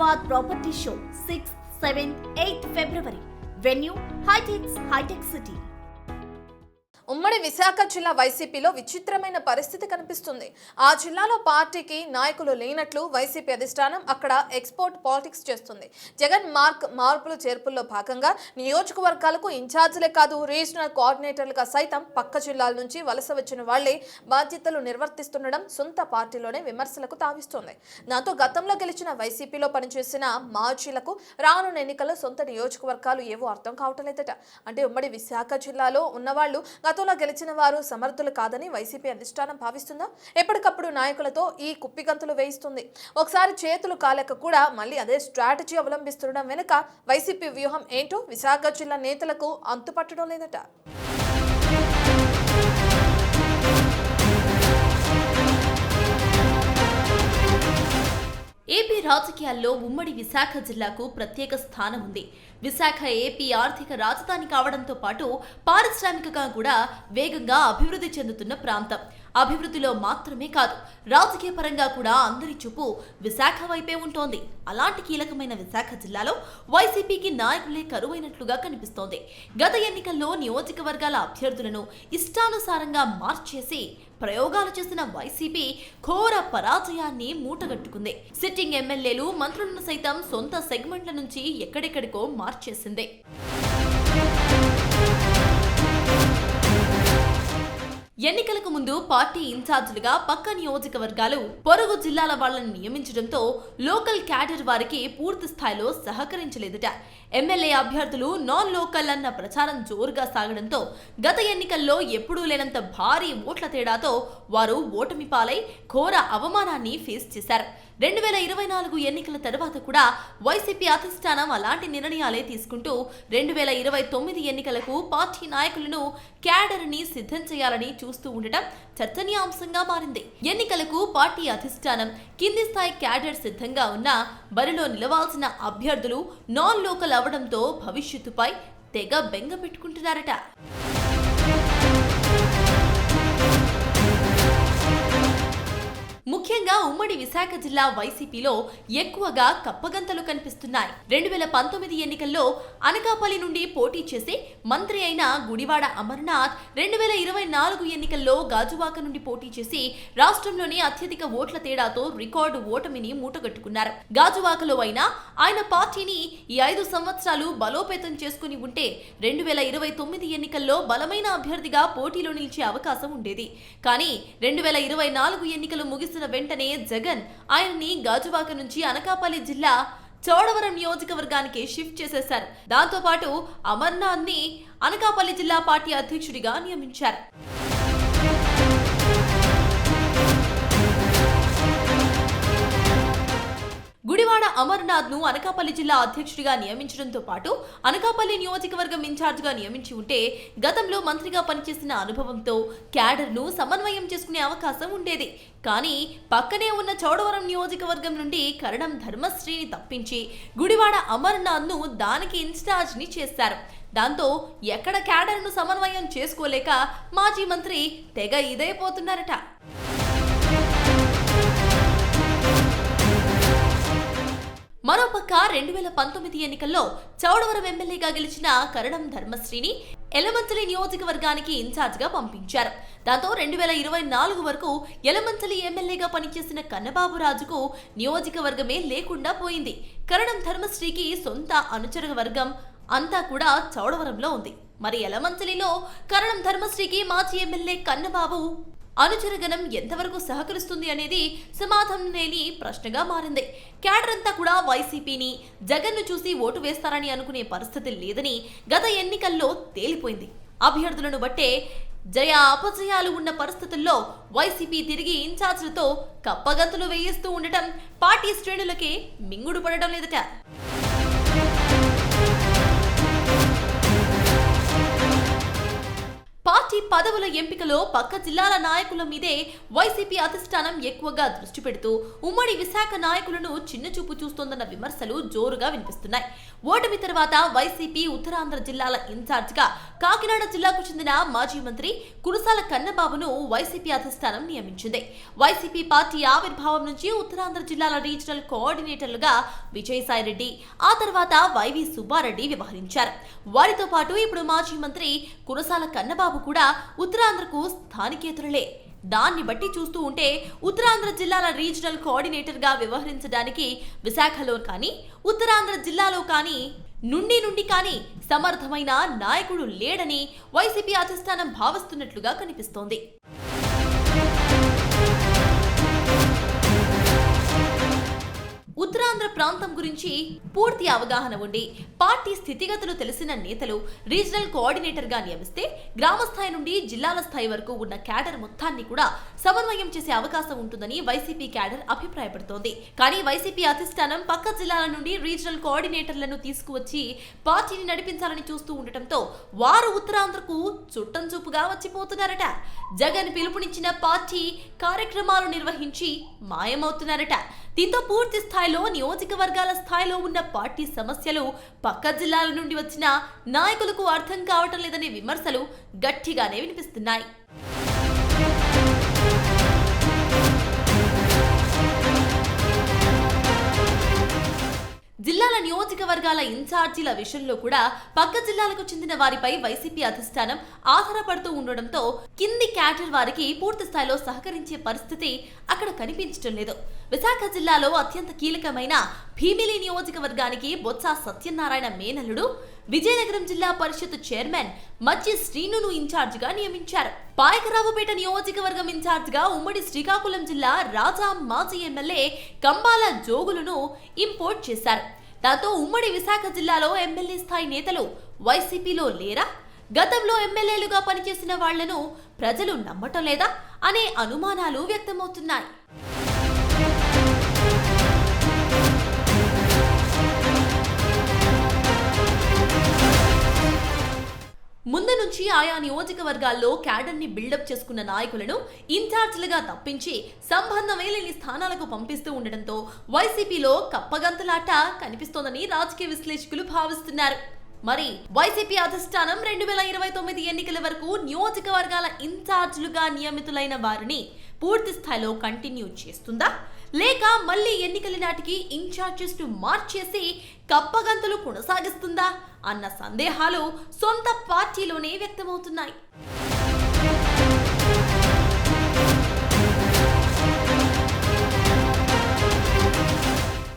Hyderabad Property Show 6th, 7th, 8th February. Venue High-Tech City. ఉమ్మడి విశాఖ జిల్లా వైసీపీలో విచిత్రమైన పరిస్థితి కనిపిస్తుంది. ఆ జిల్లాలో పార్టీకి నాయకులు లేనట్లు వైసీపీ అధిష్టానం అక్కడ ఎక్స్పోర్ట్ పాలిటిక్స్ చేస్తుంది. జగన్ మార్పులు చేర్పుల్లో భాగంగా నియోజకవర్గాలకు ఇన్ఛార్జీలే కాదు, రీజనల్ కోఆర్డినేటర్లుగా సైతం పక్క జిల్లాల నుంచి వలస వచ్చిన వాళ్లే బాధ్యతలు నిర్వర్తిస్తుండడం సొంత పార్టీలోనే విమర్శలకు తావిస్తోంది. దాంతో గతంలో గెలిచిన వైసీపీలో పనిచేసిన మాజీలకు రానున్న ఎన్నికల్లో సొంత నియోజకవర్గాలు ఏవో అర్థం కావటం లేదట. అంటే ఉమ్మడి విశాఖ జిల్లాలో ఉన్నవాళ్లు గతంలో గెలిచిన వారు సమర్థులు కాదని వైసీపీ అధిష్టానం భావిస్తుందా? ఎప్పటికప్పుడు నాయకులతో ఈ కుప్పిగంతులు వేయిస్తుంది. ఒకసారి చేతులు కాలేక కూడా మళ్ళీ అదే స్ట్రాటజీ అవలంబిస్తుండడం వెనుక వైసీపీ వ్యూహం ఏంటో విశాఖ జిల్లా నేతలకు అంతుపట్టడం లేదట. ఏపీ రాజకీయాల్లో ఉమ్మడి విశాఖ జిల్లాకు ప్రత్యేక స్థానం ఉంది. విశాఖ ఏపీ ఆర్థిక రాజధాని కావడంతో పాటు పారిశ్రామికంగా కూడా వేగంగా అభివృద్ధి చెందుతున్న ప్రాంతం. అభివృద్ధిలో మాత్రమే కాదు, రాజకీయ పరంగా కూడా అందరి చూపు విశాఖ వైపే ఉంటోంది. అలాంటి కీలకమైన విశాఖ జిల్లాలో వైసీపీకి నాయకులే కరువైనట్లుగా కనిపిస్తోంది. గత ఎన్నికల్లో నియోజకవర్గాల అభ్యర్థులను ఇష్టానుసారంగా మార్చేసి ప్రయోగాలు చేసిన వైసీపీ ఘోర పరాజయాన్ని మూటగట్టుకుంది. సిట్టింగ్ ఎమ్మెల్యేలు, మంత్రులను సైతం సొంత సెగ్మెంట్ల నుంచి ఎక్కడెక్కడికో మార్చేసింది. ఎన్నికలకు ముందు పార్టీ ఇన్ఛార్జీలుగా పక్క నియోజకవర్గాలు, పొరుగు జిల్లాల వాళ్లను నియమించడంతో లోకల్ క్యాడర్ వారికి పూర్తి స్థాయిలో సహకరించలేదట. ఎమ్మెల్యే అభ్యర్థులు నాన్ లోకల్ అన్న ప్రచారం జోరుగా సాగడంతో గత ఎన్నికల్లో ఎప్పుడూ లేనంత భారీ ఓట్ల తేడాతో వారు ఓటమి పాలై ఘోర అవమానాన్ని ఫేస్ చేశారు. 2024 ఎన్నికల తర్వాత కూడా వైసీపీ అధిష్టానం అలాంటి నిర్ణయాలే తీసుకుంటూ 2029 ఎన్నికలకు పార్టీ నాయకులను, క్యాడర్ని సిద్ధం చేయాలని చూస్తూ ఉండటం చర్చనీయాంశంగా మారింది. ఎన్నికలకు పార్టీ అధిష్టానం, కింది స్థాయి క్యాడర్ సిద్ధంగా ఉన్నా బరిలో నిలవాల్సిన అభ్యర్థులు నాన్ లోకల్ అవడంతో భవిష్యత్తుపై తెగ బెంగ పెట్టుకుంటున్నారట. ముఖ్యంగా ఉమ్మడి విశాఖ జిల్లా వైసీపీలో ఎక్కువగా కప్పగంతలు కనిపిస్తున్నాయి. 2019 ఎన్నికల్లో అనకాపల్లి నుండి పోటీ చేసి మంత్రి అయిన గుడివాడ అమర్నాథ్ 2024 ఎన్నికల్లో గాజువాక నుండి పోటీ చేసి రాష్ట్రంలోని అత్యధిక ఓట్ల తేడాతో రికార్డు ఓటమిని మూటగట్టుకున్నారు. గాజువాకలో అయినా ఆయన పార్టీని ఈ 5 సంవత్సరాలు బలోపేతం చేసుకుని ఉంటే 2029 ఎన్నికల్లో బలమైన అభ్యర్థిగా పోటీలో నిలిచే అవకాశం ఉండేది. కానీ 2024 ఎన్నికలు ముగిసిన వెంటనే జగన్ ఆయన్ని గాజువాక నుంచి అనకాపల్లి జిల్లా చోడవరం నియోజకవర్గానికి షిఫ్ట్ చేసేశారు. దాంతో పాటు అమర్నాథ్ ని అనకాపల్లి జిల్లా పార్టీ అధ్యక్షుడిగా నియమించారు. గుడివాడ అమర్నాథ్ ను అనకాపల్లి జిల్లా అధ్యక్షుడిగా నియమించడంతో పాటు అనకాపల్లి నియోజకవర్గం ఇన్ఛార్జిగా నియమించి ఉంటే గతంలో మంత్రిగా పనిచేసిన అనుభవంతో క్యాడర్ ను సమన్వయం చేసుకునే అవకాశం ఉండేది. కానీ పక్కనే ఉన్న చోడవరం నియోజకవర్గం నుండి కరణం ధర్మశ్రీని తప్పించి గుడివాడ అమర్నాథ్ ను దానికి ఇన్ఛార్జ్ ని చేశారు. దాంతో ఎక్కడ క్యాడర్ ను సమన్వయం చేసుకోలేక మాజీ మంత్రి తెగ ఇదైపోతున్నారట. మరోపక్క 2019 ఎన్నికల్లో చౌడవరం ఎమ్మెల్యేగా గెలిచిన కరణం ధర్మశ్రీని ఎలమంచలి నియోజకవర్గానికి ఇన్ఛార్జిగా పంపించారు. దాంతో 2024 వరకు ఎలమంచలి ఎమ్మెల్యేగా పనిచేసిన కన్నబాబు రాజుకు నియోజకవర్గమే లేకుండా పోయింది. కరణం ధర్మశ్రీకి సొంత అనుచర వర్గం అంతా కూడా చౌడవరంలో ఉంది. మరి ఎలమంచలిలో కరణం ధర్మశ్రీకి మాజీ ఎమ్మెల్యే కన్నబాబు అనుచరగణం ఎంతవరకు సహకరిస్తుంది అనేది సమాధానం లేని ప్రశ్నగా మారింది. క్యాడర్ అంతా కూడా వైసీపీని, జగన్ ను చూసి ఓటు వేస్తారని అనుకునే పరిస్థితి లేదని గత ఎన్నికల్లో తేలిపోయింది. అభ్యర్థులను బట్టే జయ అపజయాలు ఉన్న పరిస్థితుల్లో వైసీపీ తిరిగి ఇన్ఛార్జీలతో కప్పగంతులు వేయిస్తూ ఉండటం పార్టీ శ్రేణులకే మింగుడు పడడం లేదట. పార్టీ పదవుల ఎంపికలో పక్క జిల్లాల నాయకుల మీదే వైసీపీ అధిష్టానం ఎక్కువగా దృష్టి పెడుతూ ఉమ్మడి విశాఖ నాయకులను చిన్నచూపు చూస్తోందన్న విమర్శలు జోరుగా వినిపిస్తున్నాయి. ఓటమి తర్వాత వైసీపీ ఉత్తరాంధ్ర జిల్లాల ఇన్ఛార్జిగా కాకినాడ జిల్లాకు చెందిన మాజీ మంత్రి కురసాల కన్నబాబును వైసీపీ అధిష్టానం నియమించింది. వైసీపీ పార్టీ ఆవిర్భావం నుంచి ఉత్తరాంధ్ర జిల్లాల రీజనల్ కోఆర్డినేటర్లుగా విజయసాయిరెడ్డి, ఆ తర్వాత వైవి సుబ్బారెడ్డి వ్యవహరించారు. వారితో పాటు ఇప్పుడు మాజీ మంత్రి కురసాల కన్నబాబు కూడా ఉత్తరాంధ్రకు స్థానికేతరులే. దాన్ని బట్టి చూస్తూ ఉంటే ఉత్తరాంధ్ర జిల్లాల రీజనల్ కోఆర్డినేటర్గా వ్యవహరించడానికి విశాఖలో కానీ ఉత్తరాంధ్ర జిల్లాలో కానీ నుండి కానీ సమర్థమైన నాయకుడు లేడని వైసీపీ అధిష్టానం భావిస్తున్నట్లుగా కనిపిస్తోంది. ఉత్తరాంధ్ర ప్రాంతం గురించి పూర్తి అవగాహన ఉండి పార్టీ స్థితిగతులు తెలిసిన నేతలు రీజనల్ కోఆర్డినేటర్ గా నియమిస్తే గ్రామ స్థాయి నుండి జిల్లాల స్థాయి వరకు ఉన్న క్యాడర్ మొత్తాన్ని కూడా సమన్వయం చేసే అవకాశం ఉంటుందని వైసీపీ క్యాడర్ అభిప్రాయపడుతోంది. కానీ వైసీపీ అధిష్టానం పక్క జిల్లాల నుండి రీజనల్ కోఆర్డినేటర్లను తీసుకువచ్చి పార్టీని నడిపించాలని చూస్తూ ఉండటంతో వారు ఉత్తరాంధ్రకు చుట్టం చూపుగా వచ్చిపోతున్నారట. జగన్ పిలుపునిచ్చిన పార్టీ కార్యక్రమాలు నిర్వహించి మాయమవుతున్నారట. దీంతో పూర్తి స్థాయిలో నియోజకవర్గాల స్థాయిలో ఉన్న పార్టీ సమస్యలు పక్క జిల్లాల నుండి వచ్చిన నాయకులకు అర్థం కావటం లేదనే విమర్శలు గట్టిగానే వినిపిస్తున్నాయి. జిల్లాల నియోజకవర్గాల ఇన్ఛార్జీల విషయంలో కూడా పక్క జిల్లాలకు చెందిన వారిపై వైసీపీ అధిష్టానం ఆధారపడుతూ ఉండడంతో కింది క్యాడర్ వారికి పూర్తి స్థాయిలో సహకరించే పరిస్థితి అక్కడ కనిపించడం లేదు. విశాఖ జిల్లాలో అత్యంత కీలకమైన భీమిలి నియోజకవర్గానికి బొత్స సత్యనారాయణ మేనల్లుడు విజయనగరం జిల్లా పరిషత్ చైర్మన్ మచ్చి శ్రీనును ఇన్ఛార్జిగా నియమించారు. పాయకరావుపేట నియోజకవర్గం ఇన్ఛార్జిగా ఉమ్మడి శ్రీకాకుళం జిల్లా రాజా మాజీ ఎమ్మెల్యే కంబాల జోగులను ఇంపోర్ట్ చేశారు. దాంతో ఉమ్మడి విశాఖ జిల్లాలో ఎమ్మెల్యే స్థాయి నేతలు వైసీపీలో లేరా? గతంలో ఎమ్మెల్యేలుగా పనిచేసిన వాళ్లను ప్రజలు నమ్మటం లేదా అనే అనుమానాలు వ్యక్తమవుతున్నాయి. ముందు నుంచి ఆయా నియోజకవర్గాల్లో క్యాడర్ని బిల్డప్ చేసుకున్న నాయకులను ఇన్ఛార్జ్లుగా తప్పించి సంబంధమే లేని స్థానాలకు పంపిస్తూ ఉండడంతో వైసీపీలో కప్పగంతలాట కనిపిస్తోందని రాజకీయ విశ్లేషకులు భావిస్తున్నారు. మరి వైసీపీ అధిష్టానం 2029 ఎన్నికల వరకు నియోజకవర్గాల ఇన్ఛార్జ్లుగా నియమితులైన వారిని పూర్తి స్థాయిలో కంటిన్యూ చేస్తుందా, లేక మళ్లీ ఎన్నికల నాటికి ఇన్ఛార్జెస్ ను మార్చేసి కప్పగంతులు కొనసాగిస్తుందా అన్న సందేహాలు సొంత పార్టీలోనే వ్యక్తమవుతున్నాయి.